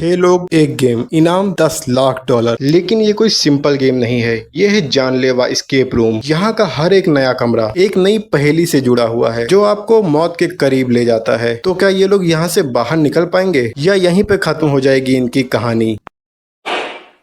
6 लोग एक गेम, इनाम $10 लाख। लेकिन ये कोई सिंपल गेम नहीं है, ये है जानलेवा एस्केप रूम। यहाँ का हर एक नया कमरा एक नई पहेली से जुड़ा हुआ है जो आपको मौत के करीब ले जाता है। तो क्या ये लोग यहाँ से बाहर निकल पाएंगे या यहीं पे खत्म हो जाएगी इनकी कहानी?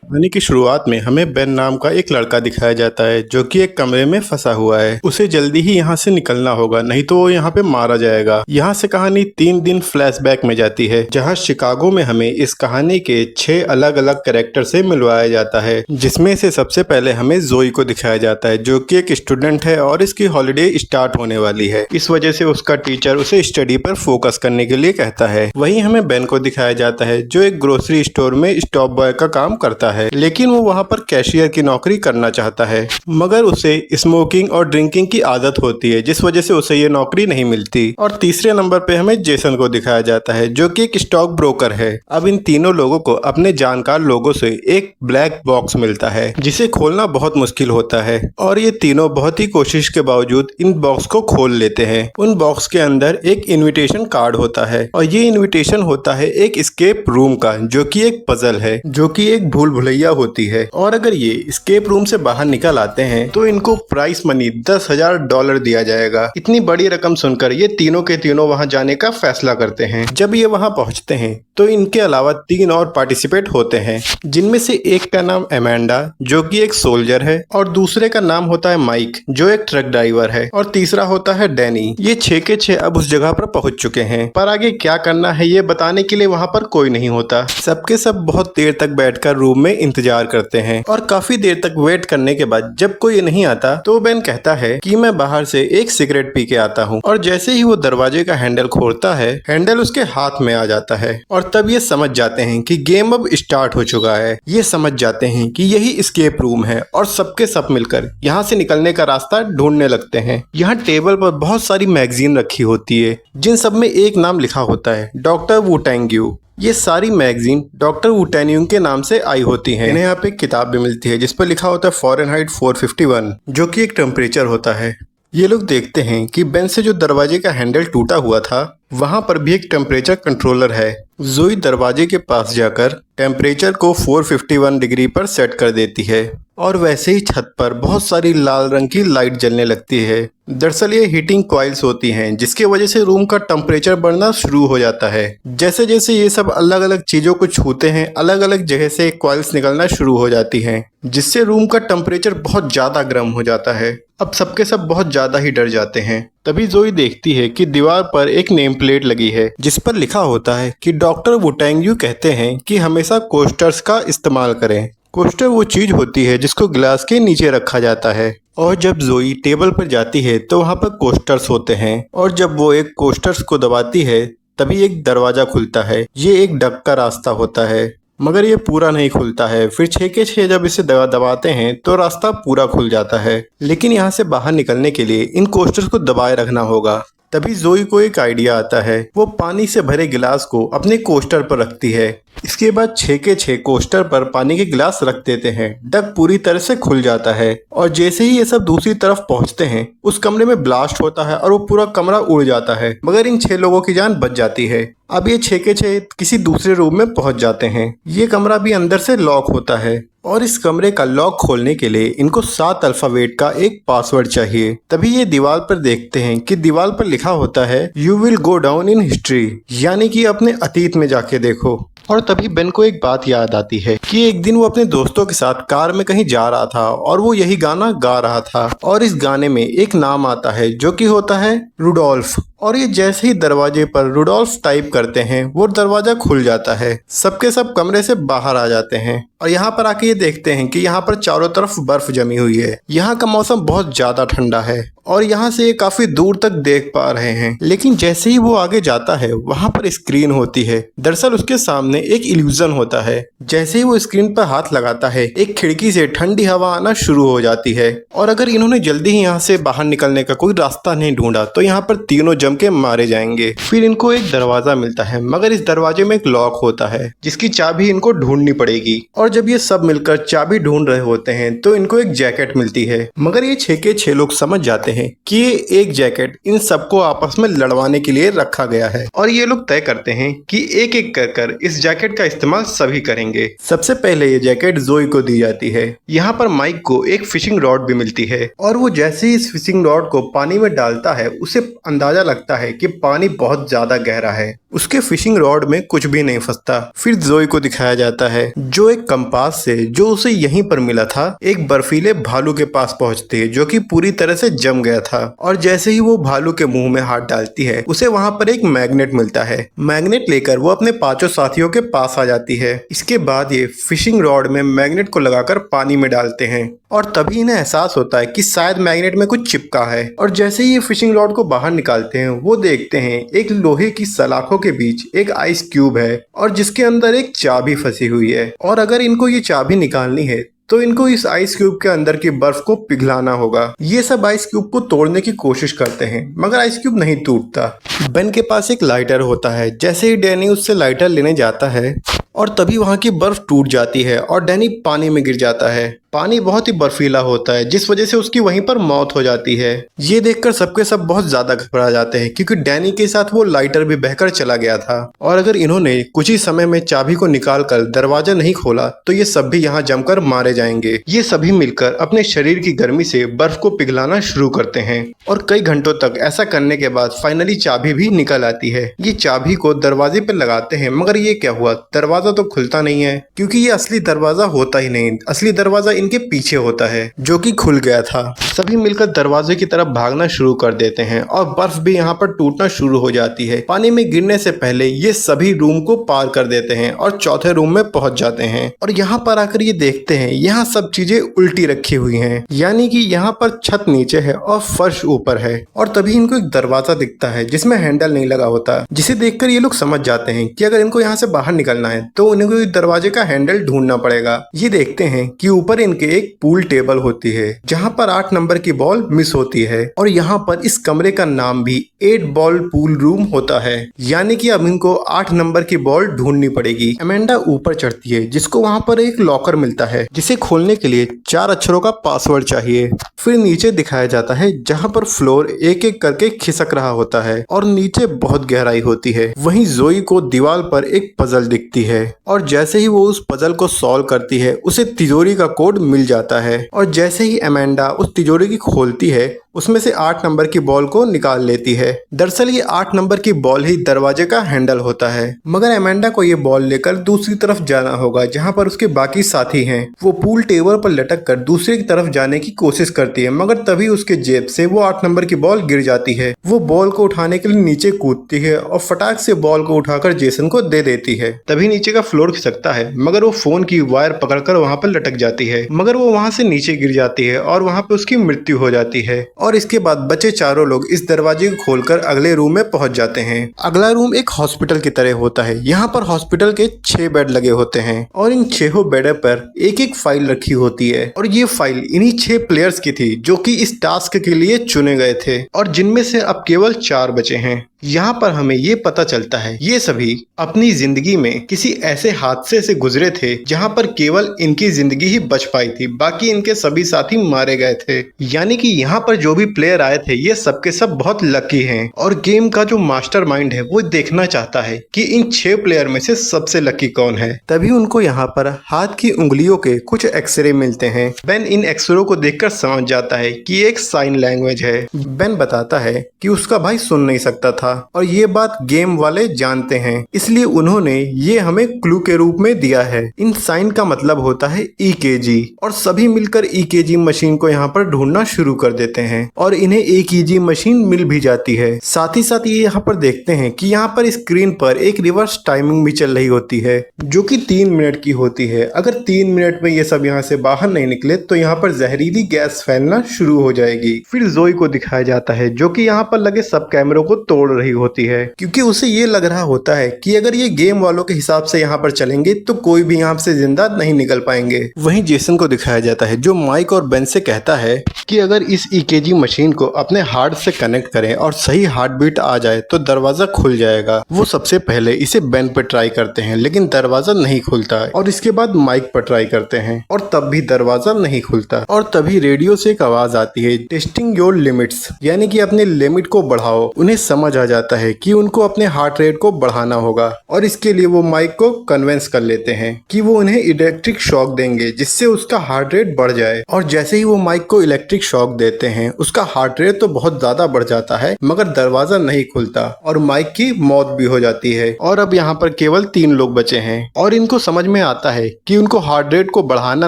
कहानी की शुरुआत में हमें बेन नाम का एक लड़का दिखाया जाता है जो कि एक कमरे में फंसा हुआ है। उसे जल्दी ही यहाँ से निकलना होगा, नहीं तो वो यहाँ पे मारा जाएगा। यहाँ से कहानी 3 दिन फ्लैशबैक में जाती है, जहाँ शिकागो में हमें इस कहानी के 6 अलग अलग कैरेक्टर से मिलवाया जाता है। जिसमें से सबसे पहले हमें जोई को दिखाया जाता है जो कि एक स्टूडेंट है और इसकी हॉलीडे स्टार्ट होने वाली है। इस वजह से उसका टीचर उसे स्टडी पर फोकस करने के लिए कहता है। वहीं हमें बेन को दिखाया जाता है जो एक ग्रोसरी स्टोर में स्टॉप बॉय का काम करता है, लेकिन वो वहाँ पर कैशियर की नौकरी करना चाहता है, मगर उसे स्मोकिंग और ड्रिंकिंग की आदत होती है जिस वजह से उसे ये नौकरी नहीं मिलती। और तीसरे नंबर पे हमें जेसन को दिखाया जाता है जो कि एक स्टॉक ब्रोकर है। अब इन तीनों लोगों को अपने जानकार लोगों से एक ब्लैक बॉक्स मिलता है जिसे खोलना बहुत मुश्किल होता है और ये तीनों बहुत ही कोशिश के बावजूद इन बॉक्स को खोल लेते हैं। उन बॉक्स के अंदर एक इन्विटेशन कार्ड होता है और ये इन्विटेशन होता है एक एस्केप रूम का जो कि एक पजल है, जो कि एक भूल भुलैया होती है। और अगर ये एस्केप रूम से बाहर निकल आते हैं तो इनको प्राइस मनी $10,000 दिया जाएगा। इतनी बड़ी रकम सुनकर ये तीनों के तीनों वहां जाने का फैसला करते हैं। जब ये वहां पहुंचते हैं तो इनके अलावा 3 और पार्टिसिपेट होते हैं, जिनमें से एक का नाम एमेंडा जो कि एक सोल्जर है, और दूसरे का नाम होता है माइक जो एक ट्रक ड्राइवर है, और तीसरा होता है डैनी। ये 6 के 6 अब उस जगह पर पहुंच चुके हैं, पर आगे क्या करना है ये बताने के लिए वहां पर कोई नहीं होता। सबके सब बहुत देर तक बैठकर रूम में इंतजार करते हैं और काफी देर तक वेट करने के बाद जब कोई नहीं आता तो बेन कहता है कि मैं बाहर से एक सिगरेट पी के आता हूँ। और जैसे ही वो दरवाजे का हैंडल खोलता है, हैंडल उसके हाथ में आ जाता है और तब ये समझ जाते हैं कि गेम अब स्टार्ट हो चुका है। ये समझ जाते हैं कि यही एस्केप रूम है और सबके सब मिलकर यहाँ से निकलने का रास्ता ढूंढने लगते हैं। यहाँ टेबल पर बहुत सारी मैगजीन रखी होती है जिन सब में एक नाम लिखा होता है, डॉक्टर वू टैंग यू। ये सारी magazine doctor Wu Tang Yu के नाम से आई होती हैं। इन्हें यहाँ पे एक किताब भी मिलती है जिस पर लिखा होता है फ़ारेनहाइट 451 जो कि एक टेम्परेचर होता है। ये लोग देखते हैं कि बेन से जो दरवाजे का हैंडल टूटा हुआ था वहां पर भी एक टेम्परेचर कंट्रोलर है। जोई दरवाजे के पास जाकर टेम्परेचर को 451 डिग्री पर सेट कर देती है और वैसे ही छत पर बहुत सारी लाल रंग की लाइट जलने लगती है। दरअसल ये हीटिंग कॉइल्स होती हैं जिसकी वजह से रूम का टेम्परेचर बढ़ना शुरू हो जाता है। जैसे जैसे ये सब अलग अलग चीजों को छूते हैं, अलग अलग जगह से कॉइल्स निकलना शुरू हो जाती हैं जिससे रूम का टेम्परेचर बहुत ज्यादा गर्म हो जाता है। अब सबके सब बहुत ज्यादा ही डर जाते हैं। तभी जोई देखती है कि दीवार पर एक नेम प्लेट लगी है जिस पर लिखा होता है कि डॉक्टर वू टैंग यू कहते हैं कि हमेशा कोस्टर्स का इस्तेमाल करें। कोस्टर वो चीज होती है जिसको गिलास के नीचे रखा जाता है, और जब जोई टेबल पर जाती है तो वहाँ पर कोस्टर्स होते हैं, और जब वो एक कोस्टर्स को दबाती है तभी एक दरवाजा खुलता है। ये एक डक का रास्ता होता है मगर ये पूरा नहीं खुलता है। फिर 6 के 6 जब इसे दबाते हैं तो रास्ता पूरा खुल जाता है, लेकिन यहाँ से बाहर निकलने के लिए इन कोस्टर्स को दबाए रखना होगा। तभी जोई को एक आइडिया आता है। वो पानी से भरे गिलास को अपने कोस्टर पर रखती है। इसके बाद 6 के 6 कोस्टर पर पानी के गिलास रख देते हैं। डक पूरी तरह से खुल जाता है और जैसे ही ये सब दूसरी तरफ पहुंचते हैं उस कमरे में ब्लास्ट होता है और वो पूरा कमरा उड़ जाता है, मगर इन 6 लोगों की जान बच जाती है। अब ये 6 के 6 किसी दूसरे रूम में पहुंच जाते हैं। ये कमरा भी अंदर से लॉक होता है और इस कमरे का लॉक खोलने के लिए इनको 7 अल्फाबेट का एक पासवर्ड चाहिए। तभी ये दीवार पर देखते हैं कि दीवार पर लिखा होता है you will go down in history, यानी कि अपने अतीत में जाके देखो। और तभी बेन को एक बात याद आती है कि एक दिन वो अपने दोस्तों के साथ कार में कहीं जा रहा था और वो यही गाना गा रहा था, और इस गाने में एक नाम आता है जो कि होता है रुडोल्फ। और ये जैसे ही दरवाजे पर रुडोल्फ टाइप करते हैं वो दरवाजा खुल जाता है। सबके सब कमरे से बाहर आ जाते हैं और यहाँ पर आके ये देखते हैं कि यहाँ पर चारों तरफ बर्फ जमी हुई है। यहाँ का मौसम बहुत ज्यादा ठंडा है और यहाँ से ये काफी दूर तक देख पा रहे हैं, लेकिन जैसे ही वो आगे जाता है वहाँ पर स्क्रीन होती है। दरअसल उसके सामने एक इल्यूजन होता है। जैसे ही वो स्क्रीन पर हाथ लगाता है एक खिड़की से ठंडी हवा आना शुरू हो जाती है, और अगर इन्होंने जल्दी ही यहाँ से बाहर निकलने का कोई रास्ता नहीं ढूंढा तो यहाँ पर तीनों जम के मारे जाएंगे। फिर इनको एक दरवाजा मिलता है, मगर इस दरवाजे में एक लॉक होता है जिसकी चाबी इनको ढूंढनी पड़ेगी। और जब ये सब मिलकर चाबी ढूंढ रहे होते हैं तो इनको एक जैकेट मिलती है, मगर ये 6 के 6 लोग समझ जाते जाते हैं कि ये एक जैकेट इन सबको आपस में लड़वाने के लिए रखा गया है और ये लोग तय करते हैं कि एक एक कर इस जैकेट का इस्तेमाल सभी करेंगे। सबसे पहले ये जैकेट जोई को दी जाती है। यहाँ पर माइक को एक फिशिंग रॉड भी मिलती है और वो जैसे ही इस फिशिंग रॉड को पानी में डालता है उसे अंदाजा लगता है कि पानी बहुत ज्यादा गहरा है। उसके फिशिंग रॉड में कुछ भी नहीं फंसता। फिर जोई को दिखाया जाता है जो एक कंपास से जो उसे यहीं पर मिला था एक बर्फीले भालू के पास पहुंचती है जो कि पूरी तरह से जम गया था और जैसे ही वो भालू के मुंह में हाथ डालती है उसे वहां पर एक मैग्नेट मिलता है। मैग्नेट लेकर वो अपने पांचों साथियों के पास आ जाती है। इसके बाद ये फिशिंग रॉड में मैग्नेट को लगाकर पानी में डालते हैं और तभी इन्हें एहसास होता है कि शायद मैग्नेट में कुछ चिपका है और जैसे ही ये फिशिंग रॉड को बाहर निकालते हैं वो देखते हैं एक लोहे की सलाखों के बीच एक आइस क्यूब है और जिसके अंदर एक चाबी फंसी हुई है और अगर इनको ये चाबी निकालनी है तो इनको इस आइस क्यूब के अंदर की बर्फ को पिघलाना होगा। ये सब आइस क्यूब को तोड़ने की कोशिश करते हैं मगर आइस क्यूब नहीं टूटता। बेन के पास एक लाइटर होता है। जैसे ही डैनी उससे लाइटर लेने जाता है और तभी वहां की बर्फ टूट जाती है और डैनी पानी में गिर जाता है। पानी बहुत ही बर्फीला होता है जिस वजह से उसकी वहीं पर मौत हो जाती है। ये देखकर सबके सब बहुत ज्यादा घबरा जाते हैं क्योंकि डैनी के साथ वो लाइटर भी बहकर चला गया था और अगर इन्होंने कुछ ही समय में चाबी को निकालकर दरवाजा नहीं खोला तो ये सब भी यहाँ जमकर मारे जाएंगे। ये सभी मिलकर अपने शरीर की गर्मी से बर्फ को पिघलाना शुरू करते हैं और कई घंटों तक ऐसा करने के बाद फाइनली चाबी भी निकल आती है। ये चाबी को दरवाजे पे लगाते हैं मगर ये क्या हुआ, दरवाजा तो खुलता नहीं है क्योंकि ये असली दरवाजा होता ही नहीं। असली दरवाजा इनके पीछे होता है जो कि खुल गया था। सभी मिलकर दरवाजे की तरफ भागना शुरू कर देते हैं और बर्फ भी यहाँ पर टूटना शुरू हो जाती है। पानी में गिरने से पहले ये सभी रूम को पार कर देते हैं और चौथे रूम में पहुंच जाते हैं और यहाँ पर आकर ये देखते हैं यहाँ सब चीजें उल्टी रखी हुई हैं, यानी कि यहाँ पर छत नीचे है और फर्श ऊपर है। और तभी इनको एक दरवाजा दिखता है जिसमें हैंडल नहीं लगा होता, जिसे देखकर ये लोग समझ जाते हैं कि अगर इनको यहाँ से बाहर निकलना है तो उन्हें दरवाजे का हैंडल ढूंढना पड़ेगा। ये देखते हैं कि ऊपर इनके एक पूल टेबल होती है जहाँ पर 8 नंबर की बॉल मिस होती है और यहाँ पर इस कमरे का नाम भी 8 बॉल पूल रूम होता है, यानी कि अब इनको 8 नंबर की बॉल ढूंढनी पड़ेगी। अमेंडा ऊपर चढ़ती है जिसको वहाँ पर एक लॉकर मिलता है जिसे खोलने के लिए 4 अक्षरों का पासवर्ड चाहिए। फिर नीचे दिखाया जाता है जहाँ पर फ्लोर एक एक करके खिसक रहा होता है और नीचे बहुत गहराई होती है। वहीं जोई को दीवार पर एक पजल दिखती है और जैसे ही वो उस पजल को सॉल्व करती है उसे तिजोरी का कोड मिल जाता है और जैसे ही अमेंडा उस तिजोरी की खोलती है उसमें से 8 नंबर की बॉल को निकाल लेती है। दरअसल ये 8 नंबर की बॉल ही दरवाजे का हैंडल होता है मगर अमेंडा को ये बॉल लेकर दूसरी तरफ जाना होगा जहाँ पर उसके बाकी साथी हैं। वो पूल टेबल पर लटक कर दूसरी की तरफ जाने की कोशिश करती है मगर तभी उसके जेब से वो 8 नंबर की बॉल गिर जाती है। वो बॉल को उठाने के लिए नीचे कूदती है और फटाक से बॉल को उठाकर जेसन को दे देती है। तभी नीचे का फ्लोर खिसकता है मगर वो फोन की वायर पकड़कर वहाँ पर लटक जाती है मगर वो वहाँ से नीचे गिर जाती है और वहाँ पे उसकी मृत्यु हो जाती है। और इसके बाद बचे चारों लोग इस दरवाजे को खोलकर अगले रूम में पहुंच जाते हैं। अगला रूम एक हॉस्पिटल की तरह होता है। यहाँ पर हॉस्पिटल के 6 बेड लगे होते हैं और इन 6 बेडों पर एक एक फाइल रखी होती है और ये फाइल इन्हीं 6 प्लेयर्स की थी जो कि इस टास्क के लिए चुने गए थे और जिनमें से अब केवल 4 बचे हैं। यहाँ पर हमें ये पता चलता है ये सभी अपनी जिंदगी में किसी ऐसे हादसे से गुजरे थे जहाँ पर केवल इनकी जिंदगी ही बच पाई थी, बाकी इनके सभी साथी मारे गए थे। यानी कि यहाँ पर जो भी प्लेयर आए थे ये सबके सब बहुत लकी हैं और गेम का जो मास्टरमाइंड है वो देखना चाहता है कि इन 6 प्लेयर में से सबसे लकी कौन है। तभी उनको यहाँ पर हाथ की उंगलियों के कुछ एक्सरे मिलते हैं। बेन इन एक्सरे को देखकर समझ जाता है कि एक साइन लैंग्वेज है। बेन बताता है कि उसका भाई सुन नहीं सकता था और ये बात गेम वाले जानते हैं, इसलिए उन्होंने ये हमें क्लू के रूप में दिया है। इन साइन का मतलब होता है EKG और सभी मिलकर EKG मशीन को यहाँ पर ढूंढना शुरू कर देते हैं और इन्हें EKG मशीन मिल भी जाती है। साथ ही साथ ये यहाँ पर देखते हैं कि यहाँ पर स्क्रीन पर एक रिवर्स टाइमिंग भी चल रही होती है जो कि 3 मिनट की होती है। अगर 3 मिनट में ये सब यहाँ से बाहर नहीं निकले तो यहाँ पर जहरीली गैस फैलना शुरू हो जाएगी। फिर जोई को दिखाया जाता है जो कि यहाँ पर लगे सब कैमरों को तोड़ रही होती है, क्योंकि उसे ये लग रहा होता है कि अगर ये गेम वालों के हिसाब से यहाँ पर चलेंगे तो कोई भी यहाँ से जिंदा नहीं निकल पाएंगे। वहीं जेसन को दिखाया जाता है जो माइक और बेन से कहता है कि अगर इस ईकेजी मशीन को अपने हार्ट से कनेक्ट करें और सही हार्ट बीट आ जाए तो दरवाजा खुल जाएगा। वो सबसे पहले इसे बेन पे ट्राई करते हैं लेकिन दरवाजा नहीं खुलता और इसके बाद माइक पर ट्राई करते हैं और तब भी दरवाजा नहीं खुलता। और तभी रेडियो से एक आवाज आती है, टेस्टिंग योर लिमिट्स, यानी कि अपने लिमिट को बढ़ाओ। उन्हें समझ आ जाता है कि उनको अपने हार्ट रेट को बढ़ाना होगा और इसके लिए वो माइक को कन्विंस कर लेते हैं कि वो उन्हें इलेक्ट्रिक शॉक देंगे जिससे उसका हार्ट रेट बढ़ जाए। और जैसे ही वो माइक को इलेक्ट्रिक शॉक देते हैं उसका हार्ट रेट तो बहुत ज्यादा बढ़ जाता है मगर दरवाजा नहीं खुलता और माइक की मौत भी हो जाती है। और अब यहाँ पर केवल 3 लोग बचे हैं और इनको समझ में आता है कि उनको हार्ट रेट को बढ़ाना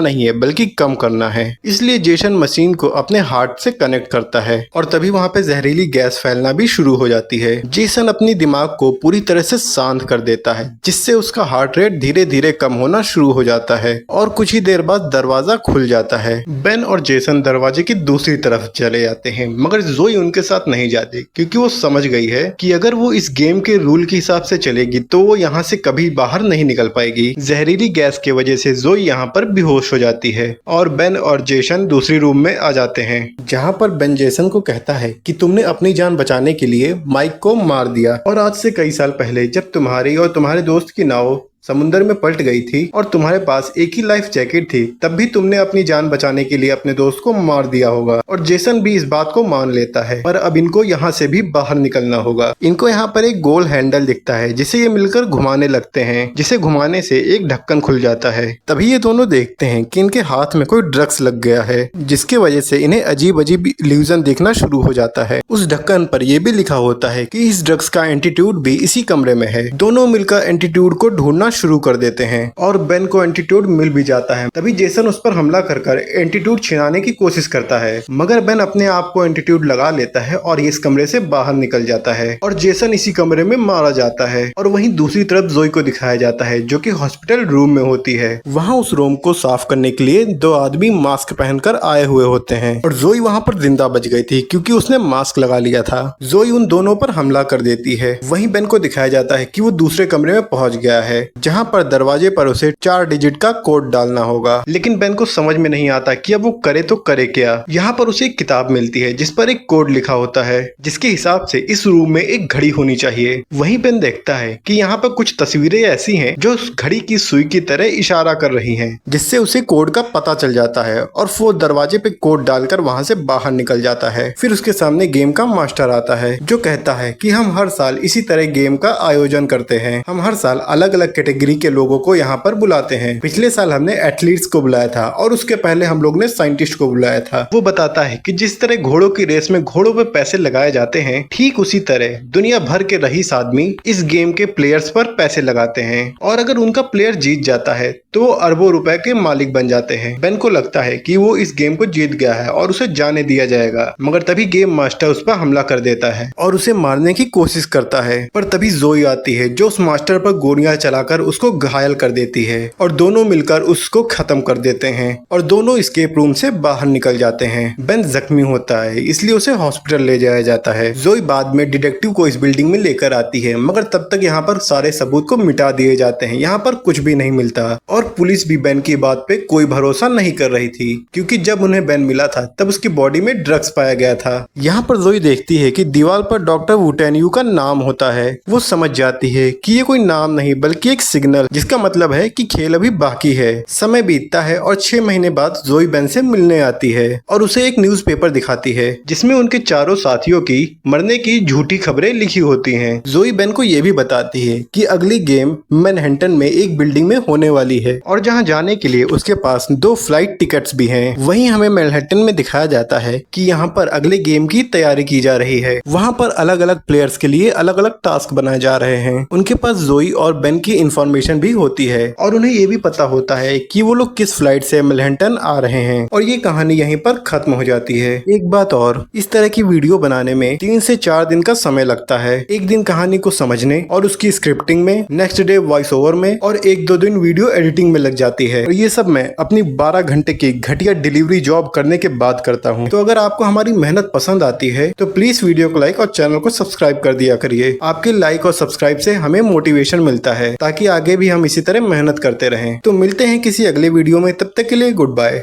नहीं है बल्कि कम करना है। इसलिए जेसन मशीन को अपने हार्ट से कनेक्ट करता है और तभी वहाँ पे जहरीली गैस फैलना भी शुरू हो जाती है। जेसन अपनी दिमाग को पूरी तरह से शांत कर देता है जिससे उसका हार्ट रेट धीरे धीरे कम होना शुरू हो जाता है और कुछ ही देर बाद दरवाजा खुल जाता है। बेन और जेसन दरवाजे की दूसरी तरफ चले जाते हैं मगर जोई उनके साथ नहीं जाती क्योंकि वो समझ गई है कि अगर वो इस गेम के रूल के हिसाब से चलेगी तो वो यहाँ से कभी बाहर नहीं निकल पाएगी। जहरीली गैस की वजह से जोई यहाँ पर बेहोश हो जाती है और बेन और जेसन दूसरी रूम में आ जाते हैं जहाँ पर बेन जेसन को कहता है कि तुमने अपनी जान बचाने के लिए माइक को मार दिया और आज से कई साल पहले जब तुम्हारी और तुम्हारे दोस्त की नाव समुद्र में पलट गई थी और तुम्हारे पास एक ही लाइफ जैकेट थी तब भी तुमने अपनी जान बचाने के लिए अपने दोस्त को मार दिया होगा। और जेसन भी इस बात को मान लेता है पर अब इनको यहाँ से भी बाहर निकलना होगा। इनको यहाँ पर एक गोल हैंडल दिखता है जिसे ये मिलकर घुमाने लगते हैं, जिसे घुमाने से एक ढक्कन खुल जाता है। तभी ये दोनों देखते हैं कि इनके हाथ में कोई ड्रग्स लग गया है जिसकी वजह से इन्हें अजीब अजीब इल्यूजन देखना शुरू हो जाता है। उस ढक्कन पर यह भी लिखा होता है कि इस ड्रग्स का एंटीट्यूड भी इसी कमरे में है। दोनों मिलकर एंटीट्यूड को ढूंढना शुरू कर देते हैं और बेन को एंटीट्यूड मिल भी जाता है। तभी जेसन उस पर हमला कर एंटीट्यूड छिनाने की कोशिश करता है मगर बेन अपने आप को एंटीट्यूड लगा लेता है और ये इस कमरे से बाहर निकल जाता है और जेसन इसी कमरे में मारा जाता है। और वहीं दूसरी तरफ जोई को दिखाया जाता है जो कि हॉस्पिटल रूम में होती है। वहाँ उस रूम को साफ करने के लिए 2 आदमी मास्क पहनकर आए हुए होते हैं और जोई वहाँ पर जिंदा बच गई थी क्योंकि उसने मास्क लगा लिया था। जोई उन दोनों पर हमला कर देती है। वहीं बेन को दिखाया जाता है कि वो दूसरे कमरे में पहुंच गया है जहाँ पर दरवाजे पर उसे 4 डिजिट का कोड डालना होगा। लेकिन बेन को समझ में नहीं आता कि अब वो करे तो करे क्या। यहाँ पर उसे एक किताब मिलती है जिस पर एक कोड लिखा होता है जिसके हिसाब से इस रूम में एक घड़ी होनी चाहिए। वहीं बेन देखता है कि यहाँ पर कुछ तस्वीरें ऐसी हैं जो उस घड़ी की सुई की तरह इशारा कर रही हैं जिससे उसे कोड का पता चल जाता है और वो दरवाजे पे कोड डालकर वहाँ से बाहर निकल जाता है। फिर उसके सामने गेम का मास्टर आता है जो कहता है कि हम हर साल इसी तरह गेम का आयोजन करते हैं। हम हर साल अलग अलग कैटेगरी के लोगों को यहाँ पर बुलाते हैं। पिछले साल हमने एथलीट्स को बुलाया था और उसके पहले हम लोग ने साइंटिस्ट को बुलाया था। वो बताता है कि जिस तरह घोड़ों की रेस में घोड़ों पे पैसे लगाए जाते हैं ठीक उसी तरह दुनिया भर के रईस आदमी इस गेम के प्लेयर्स पर पैसे लगाते हैं और अगर उनका प्लेयर जीत जाता है तो वो अरबों रुपए के मालिक बन जाते हैं। बेन को लगता है कि वो इस गेम को जीत गया है और उसे जाने दिया जाएगा मगर तभी गेम मास्टर उस पर हमला कर देता है और उसे मारने की कोशिश करता है। पर तभी जोई आती है जो उस मास्टर पर गोलियां चलाकर उसको घायल कर देती है और दोनों मिलकर उसको खत्म कर देते हैं और दोनों एस्केप रूम से बाहर निकल जाते हैं। बेन जख्मी होता है इसलिए उसे हॉस्पिटल ले जाया जाता है। जोई बाद में डिटेक्टिव को इस बिल्डिंग में लेकर आती है मगर तब तक यहाँ पर सारे सबूत को मिटा दिए जाते हैं। यहाँ पर कुछ भी नहीं मिलता और पुलिस भी बेन की बात पे कोई भरोसा नहीं कर रही थी क्योंकि जब उन्हें बेन मिला था तब उसकी बॉडी में ड्रग्स पाया गया था। यहाँ पर जोई देखती है कि दीवार पर डॉक्टर वुटेन्यू का नाम होता है। वो समझ जाती है कि ये कोई नाम नहीं बल्कि एक सिग्नल जिसका मतलब है कि खेल अभी बाकी है। समय बीतता है और 6 महीने बाद जोई बेन से मिलने आती है और उसे एक न्यूज़पेपर दिखाती है जिसमें उनके चारों साथियों की मरने की झूठी खबरें लिखी होती हैं। जोई बेन को ये भी बताती है कि अगली गेम मैनहट्टन में एक बिल्डिंग में होने वाली है और जहां जाने के लिए उसके पास 2 फ्लाइट टिकट्स भी हैं। वहीं हमें मैनहट्टन में दिखाया जाता है कि यहाँ पर अगले गेम की तैयारी की जा रही है। वहाँ पर अलग अलग प्लेयर्स के लिए अलग अलग टास्क बनाए जा रहे हैं। उनके पास जोई और बेन की इन्फॉर्मेशन भी होती है और उन्हें ये भी पता होता है कि वो लोग किस फ्लाइट से मैनहट्टन आ रहे हैं और ये कहानी यहीं पर खत्म हो जाती है। एक बात और, इस तरह की वीडियो बनाने में 3 से 4 दिन का समय लगता है। एक दिन कहानी को समझने और उसकी स्क्रिप्टिंग में, नेक्स्ट डे वॉइस ओवर में और 1-2 दिन वीडियो एडिटिंग में लग जाती है। और ये सब मैं अपनी 12 घंटे की घटिया डिलीवरी जॉब करने के बाद करता हूँ। तो अगर आपको हमारी मेहनत पसंद आती है तो प्लीज वीडियो को लाइक और चैनल को सब्सक्राइब कर दिया करिए। आपके लाइक और सब्सक्राइब से हमें मोटिवेशन मिलता है ताकि आगे भी हम इसी तरह मेहनत करते रहें। तो मिलते हैं किसी अगले वीडियो में, तब तक के लिए गुड बाय।